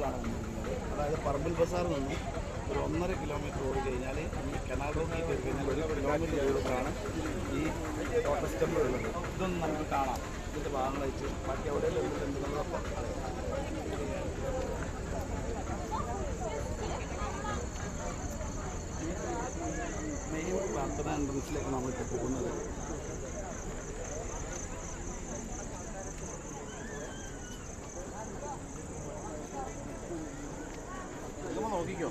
റോഡിലാണ് വന്നിരിക്കുന്നത്. അതായത് പറമ്പിൽ ബസാറിൽ നിന്നും ഒരു 1.5 കിലോമീറ്റർ ഓടി കഴിഞ്ഞാൽ ഈ കനാൽ റോഡിൽ കയറി കഴിഞ്ഞാൽ 1 കിലോമീറ്റർ ദൂരത്താണ് ഈ ലോട്ടസ് ടെമ്പിൾ ഉള്ളത്. ഇതൊന്നും നമുക്ക് കാണാം. ഇതിൻ്റെ ഭാഗങ്ങൾ വെച്ച് ബാക്കി എവിടെയെല്ലാം എന്തുള്ളതൊക്കെ മെയിൻ പ്രാർത്ഥന എൻട്രൻസിലേക്ക് നമ്മളിപ്പോൾ പോകുന്നത്. നോക്കിക്കോ,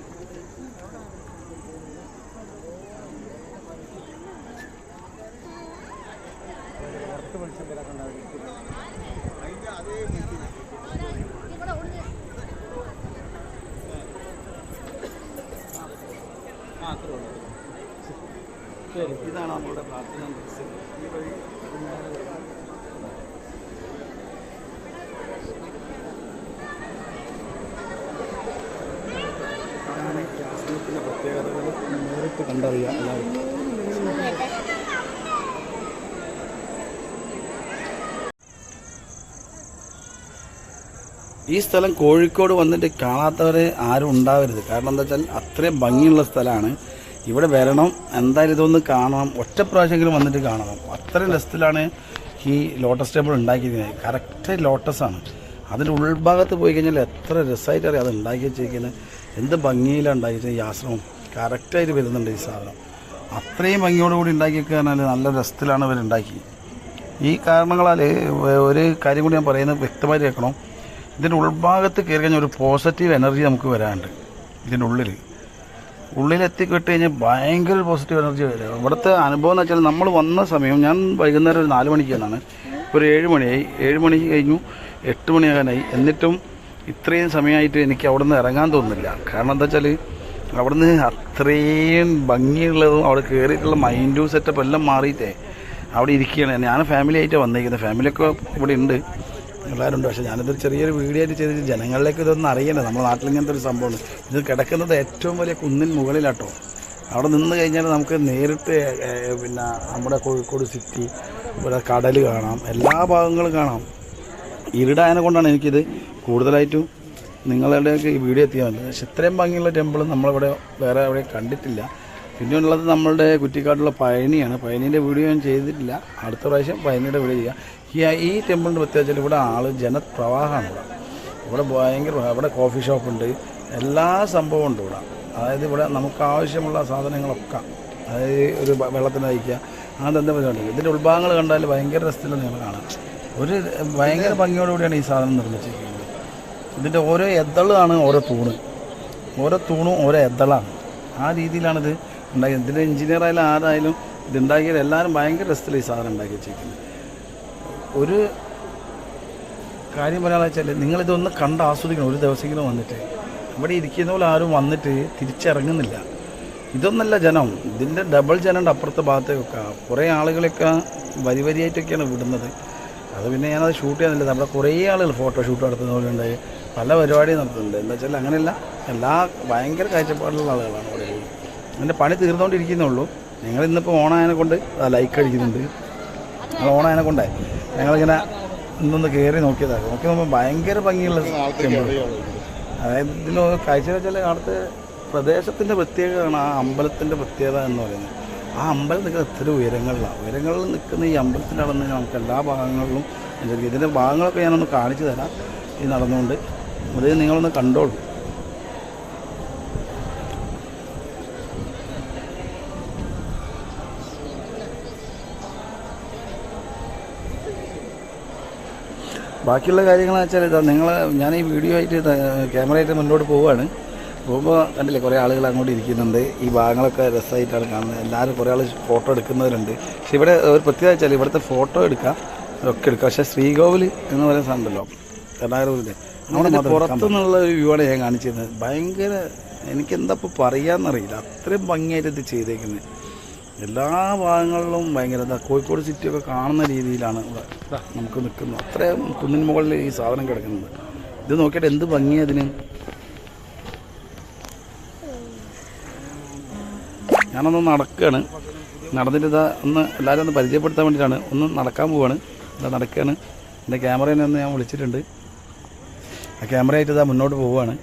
ഇതാണ് നമ്മളുടെ പ്രാർത്ഥന. ഈ വഴി കാശ്മീരിൻ്റെ പ്രത്യേകതകൾ നേരിട്ട് കണ്ടറിയാം എല്ലാവരും. ഈ സ്ഥലം കോഴിക്കോട് വന്നിട്ട് കാണാത്തവരെ ആരും ഉണ്ടാവരുത്. കാരണം എന്താ വെച്ചാൽ അത്രയും ഭംഗിയുള്ള സ്ഥലമാണ്. ഇവിടെ വരണം, എന്തായാലും ഇതൊന്ന് കാണണം, ഒറ്റ പ്രാവശ്യമെങ്കിലും വന്നിട്ട് കാണണം. അത്രയും രസത്തിലാണ് ഈ ലോട്ടസ് ടെമ്പിൾ ഉണ്ടാക്കിയിരിക്കുന്നത്. കറക്റ്റ് ലോട്ടസാണ്. അതിൻ്റെ ഉൾഭാഗത്ത് പോയി കഴിഞ്ഞാൽ എത്ര രസമായിട്ട് അറിയാം അത് ഉണ്ടാക്കി വെച്ചിരിക്കുന്നത്. എന്ത് ഭംഗിയിലാണ് ഉണ്ടാക്കി വെച്ചാൽ ഈ ആശ്രമം കറക്റ്റായിട്ട് വരുന്നുണ്ട് ഈ സാധനം. അത്രയും ഭംഗിയോടുകൂടി ഉണ്ടാക്കിയൊക്കെ പറഞ്ഞാൽ നല്ല രസത്തിലാണ് ഇവരുണ്ടാക്കി. ഈ കാരണങ്ങളാൽ ഒരു കാര്യം കൂടി ഞാൻ പറയുന്നത് വ്യക്തമായിട്ട് കേൾക്കണം. ഇതിൻ്റെ ഉൾഭാഗത്ത് കയറി കഴിഞ്ഞാൽ ഒരു പോസിറ്റീവ് എനർജി നമുക്ക് വരാനുണ്ട്. ഇതിൻ്റെ ഉള്ളിലെത്തിക്കിട്ട് കഴിഞ്ഞാൽ ഭയങ്കര പോസിറ്റീവ് എനർജി വരും. ഇവിടുത്തെ അനുഭവം എന്ന് വെച്ചാൽ നമ്മൾ വന്ന സമയം ഞാൻ വൈകുന്നേരം ഒരു 4 മണിക്ക് എന്നാണ്, ഒരു 7 മണിയായി. 7 മണി കഴിഞ്ഞു, 8 മണിയാകാനായി. എന്നിട്ടും ഇത്രയും സമയമായിട്ട് എനിക്ക് അവിടെ നിന്ന് ഇറങ്ങാൻ തോന്നുന്നില്ല. കാരണം എന്താ വെച്ചാൽ അവിടെ നിന്ന് അത്രയും ഭംഗിയുള്ളതും അവിടെ കയറിയിട്ടുള്ള മൈൻഡും സെറ്റപ്പ് എല്ലാം മാറിയിട്ടേ അവിടെ ഇരിക്കുകയാണ്. ഞാൻ ഫാമിലി ആയിട്ടാണ് വന്നിരിക്കുന്നത്. ഫാമിലിയൊക്കെ ഇവിടെ ഉണ്ട്, എല്ലാവരും ഉണ്ട്. പക്ഷേ ഞാനിതൊരു ചെറിയൊരു വീഡിയോ ആയിട്ട് ചെയ്തിട്ട് ജനങ്ങളിലേക്ക് ഇതൊന്നും അറിയണ്ടേ. നമ്മുടെ നാട്ടിൽ ഇങ്ങനത്തെ ഒരു സംഭവമാണ്. ഇത് കിടക്കുന്നത് ഏറ്റവും വലിയ കുന്നിൻ മുകളിലാട്ടോ. അവിടെ നിന്ന് കഴിഞ്ഞാൽ നമുക്ക് നേരിട്ട് പിന്നെ നമ്മുടെ കോഴിക്കോട് സിറ്റി, ഇവിടെ കടൽ കാണാം, എല്ലാ ഭാഗങ്ങളും കാണാം. ഇരുടായതിനെ കൊണ്ടാണ് എനിക്കിത് കൂടുതലായിട്ടും നിങ്ങളുടെയൊക്കെ ഈ വീഡിയോ എത്തിയാൽ മതി. പക്ഷേ ഇത്രയും ഭംഗിയുള്ള ടെമ്പിൾ നമ്മളിവിടെ വേറെ എവിടെ കണ്ടിട്ടില്ല. പിന്നെ ഉള്ളത് നമ്മളുടെ കുറ്റിക്കാട്ടുള്ള പഴനിയാണ്. പഴനീൻ്റെ വീഡിയോ ഞാൻ ചെയ്തിട്ടില്ല. അടുത്ത പ്രാവശ്യം പഴനിയുടെ വീഡിയോ ചെയ്യാം. ഈ ടെമ്പിളിൻ്റെ പ്രത്യേകിച്ച് ഇവിടെ ജനപ്രവാഹമാണ്. ഇവിടെ ഭയങ്കര, ഇവിടെ കോഫി ഷോപ്പുണ്ട്, എല്ലാ സംഭവവും ഉണ്ട് ഇവിടെ. അതായത് ഇവിടെ നമുക്ക് ആവശ്യമുള്ള സാധനങ്ങളൊക്കെ, അതായത് ഒരു വെള്ളത്തിന് അയക്കുക, അങ്ങനത്തെ എന്താ പരിപാടി. ഇതിൻ്റെ ഉൾഭാഗങ്ങൾ കണ്ടാൽ ഭയങ്കര രസത്തിൽ നിങ്ങൾ കാണാം. ഒരു ഭയങ്കര ഭംഗിയോടുകൂടിയാണ് ഈ സാധനം നിർമ്മിച്ചിരിക്കുന്നത്. ഇതിൻ്റെ ഓരോ എതളാണ് ഓരോ തൂണും ഓരോ എതളാണ്. ആ രീതിയിലാണിത് ഉണ്ടാക്കിയത്. ഇതിൻ്റെ എഞ്ചിനീയർ ആയാലും ആരായാലും ഇതുണ്ടാക്കിയാൽ എല്ലാവരും ഭയങ്കര രസത്തിൽ ഈ സാധനം ഉണ്ടാക്കി വെച്ചിരിക്കുന്നത്. ഒരു കാര്യം പറയാമെന്ന് വെച്ചാൽ നിങ്ങളിതൊന്ന് കണ്ട് ആസ്വദിക്കണം. ഒരു ദിവസമെങ്കിലും വന്നിട്ട് ഇവിടെ ഇരിക്കുന്ന പോലെ ആരും വന്നിട്ട് തിരിച്ചിറങ്ങുന്നില്ല. ഇതൊന്നല്ല ജനം, ഇതിൻ്റെ ഡബിൾ ജനമുണ്ട് അപ്പുറത്തെ ഭാഗത്തേക്കൊക്കെ. കുറേ ആളുകളൊക്കെ വരിയായിട്ടൊക്കെയാണ് വിടുന്നത്. അത് പിന്നെ ഞാനത് ഷൂട്ട് ചെയ്യുന്നില്ല. നമ്മുടെ കുറേ ആളുകൾ ഫോട്ടോഷൂട്ട് നടത്തുന്ന പോലെ ഉണ്ട്, പല പരിപാടിയും നടത്തുന്നുണ്ട്. എന്താ വെച്ചാൽ അങ്ങനെയല്ല, ഭയങ്കര കാഴ്ചപ്പാടുള്ള ആളുകളാണ് അവിടെ. അതിൻ്റെ പണി തീർന്നുകൊണ്ടിരിക്കുന്നുള്ളൂ. ഞങ്ങളിന്നിപ്പോൾ ഓണായതിനെ കൊണ്ട് ലൈക്ക് അടിക്കുന്നുണ്ട്. ഓണായതിനെ കൊണ്ടേ ഞങ്ങളിങ്ങനെ ഇന്നൊന്ന് കയറി നോക്കിയതാണ്. ഭയങ്കര ഭംഗിയുള്ള ടെമ്പിൾ. അതായത് ഇതിന് കാഴ്ച വെച്ചാൽ അവിടുത്തെ പ്രദേശത്തിൻ്റെ പ്രത്യേകതയാണ് ആ അമ്പലത്തിൻ്റെ പ്രത്യേകത എന്ന് പറയുന്നത്. ആ അമ്പലം നിൽക്കുന്ന എത്ര ഉയരങ്ങളിൽ നിൽക്കുന്ന ഈ അമ്പലത്തിൻ്റെ നടന്ന് നമുക്ക് എല്ലാ ഭാഗങ്ങളിലും ഇതിൻ്റെ ഭാഗങ്ങളൊക്കെ ഞാനൊന്ന് കാണിച്ചു തരാം. ഈ നടന്നുകൊണ്ട് അത് നിങ്ങളൊന്ന് കണ്ടോളൂ. ബാക്കിയുള്ള കാര്യങ്ങളെന്ന് വെച്ചാൽ ഇതാ, ഞാൻ ഈ വീഡിയോ ആയിട്ട് ക്യാമറയായിട്ട് മുന്നോട്ട് പോകുമ്പോൾ കണ്ടില്ലേ കുറേ ആളുകൾ അങ്ങോട്ട് ഇരിക്കുന്നുണ്ട്. ഈ ഭാഗങ്ങളൊക്കെ രസമായിട്ടാണ് കാണുന്നത്. എല്ലാവരും കുറേ ആൾ ഫോട്ടോ എടുക്കുന്നവരുണ്ട്. പക്ഷേ ഇവിടെ ഒരു പ്രത്യേകത വെച്ചാൽ ഇവിടുത്തെ ഫോട്ടോ എടുക്കാം, ഒക്കെ എടുക്കാം. പക്ഷേ ശ്രീകോവിൽ എന്ന് പറയുന്ന സാധനമല്ലോ കർണാടകയിലെ, അവിടെ പുറത്തുനിന്നുള്ള ഒരു വ്യൂ ആണ് ഞാൻ കാണിച്ചിരുന്നത്. ഭയങ്കര, എനിക്കെന്താ ഇപ്പോൾ പറയാമെന്നറിയില്ല, അത്രയും ഭംഗിയായിട്ട് ഇത് ചെയ്തേക്കുന്നത്. എല്ലാ ഭാഗങ്ങളിലും ഭയങ്കര കോഴിക്കോട് സിറ്റിയൊക്കെ കാണുന്ന രീതിയിലാണ് ഇവിടെ നമുക്ക് നിൽക്കുന്നത്. അത്രയും കുന്നിന് മുകളിൽ ഈ സാധനം കിടക്കുന്നത്. ഇത് നോക്കിയിട്ട് എന്ത് ഭംഗിയാണ് അതിന്. ഞാനൊന്ന് നടക്കുകയാണ്. നടന്നിട്ട് ഇതാ ഒന്ന് എല്ലാവരും ഒന്ന് പരിചയപ്പെടുത്താൻ വേണ്ടിയിട്ടാണ് ഒന്ന് നടക്കാൻ പോവുകയാണ്. ഇതാ നടക്കുകയാണ്. എൻ്റെ ക്യാമറേനെ ഒന്ന് ഞാൻ വിളിച്ചിട്ടുണ്ട്. ആ ക്യാമറയായിട്ട് ഇതാ മുന്നോട്ട് പോവുകയാണ്.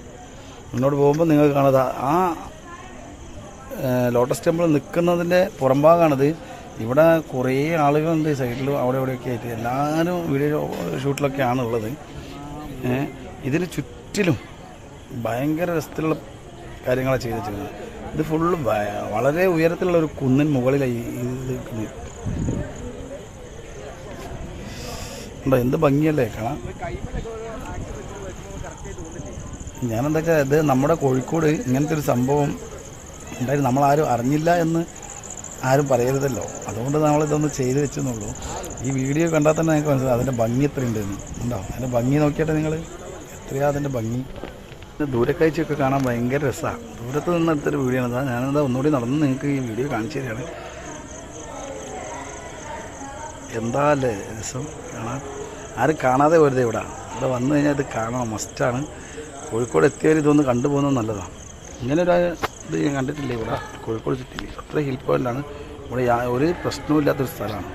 മുന്നോട്ട് പോകുമ്പോൾ നിങ്ങൾക്ക് കാണാതെ ആ ലോട്ടസ് ടെമ്പിൾ നിൽക്കുന്നതിൻ്റെ പുറംഭാഗമാണിത്. ഇവിടെ കുറേ ആളുകളുണ്ട് സൈഡിലും അവിടെ ഇവിടെയൊക്കെ ആയിട്ട്. എല്ലാവരും വീഡിയോ ഷൂട്ടിലൊക്കെയാണ് ഉള്ളത്. ഇതിന് ചുറ്റിലും ഭയങ്കര രസത്തിലുള്ള കാര്യങ്ങളാണ് ചെയ്ത് വെച്ചിരുന്നത്. ഇത് ഫുള്ള് വളരെ ഉയരത്തിലുള്ള ഒരു കുന്നിൻ മുകളിലായി ഇത് നിൽക്കുന്നത്. ഉണ്ടോ, എന്ത് ഭംഗിയല്ലേ കാണാൻ. ഞാനെന്താ വെച്ചാൽ ഇത് നമ്മുടെ കോഴിക്കോട് ഇങ്ങനത്തെ ഒരു സംഭവം ഉണ്ടായിരുന്നു, നമ്മളാരും അറിഞ്ഞില്ല എന്ന് ആരും പറയരുതല്ലോ. അതുകൊണ്ട് നമ്മളിതൊന്ന് ചെയ്ത് വെച്ചെന്നുള്ളൂ. ഈ വീഡിയോ കണ്ടാൽ തന്നെ നിങ്ങൾക്ക് മനസ്സിലാവും അതിൻ്റെ ഭംഗി എത്രയുണ്ടെന്ന്. ഉണ്ടോ, അതിൻ്റെ ഭംഗി നോക്കിയിട്ട് നിങ്ങൾ എത്രയാ അതിൻ്റെ ഭംഗി. ദൂരക്കാഴ്ചയൊക്കെ കാണാൻ ഭയങ്കര രസമാണ്. ദൂരത്ത് നിന്ന് എടുത്തൊരു വീഡിയോ ആണ്. ഞാനെന്താ ഒന്നുകൂടി നടന്ന് നിങ്ങൾക്ക് ഈ വീഡിയോ കാണിച്ചു തരികയാണ്. എന്താ അല്ലേ രസം കാണാൻ. ആരും കാണാതെ വരുത് ഇവിടെ വന്നു കഴിഞ്ഞാൽ ഇത് കാണണം, മസ്റ്റാണ്. കോഴിക്കോട് എത്തിയവർ ഇതൊന്ന് കണ്ടുപോകുന്നത് നല്ലതാണ്. ഇങ്ങനൊരു ഇത് ഞാൻ കണ്ടിട്ടില്ല ഇവിടെ കോഴിക്കോട് സിറ്റിയിൽ. അത്ര ഹിൽ പോയിൻ്റാണ്. ഇവിടെ ഒരു പ്രശ്നവും ഇല്ലാത്തൊരു സ്ഥലമാണ്.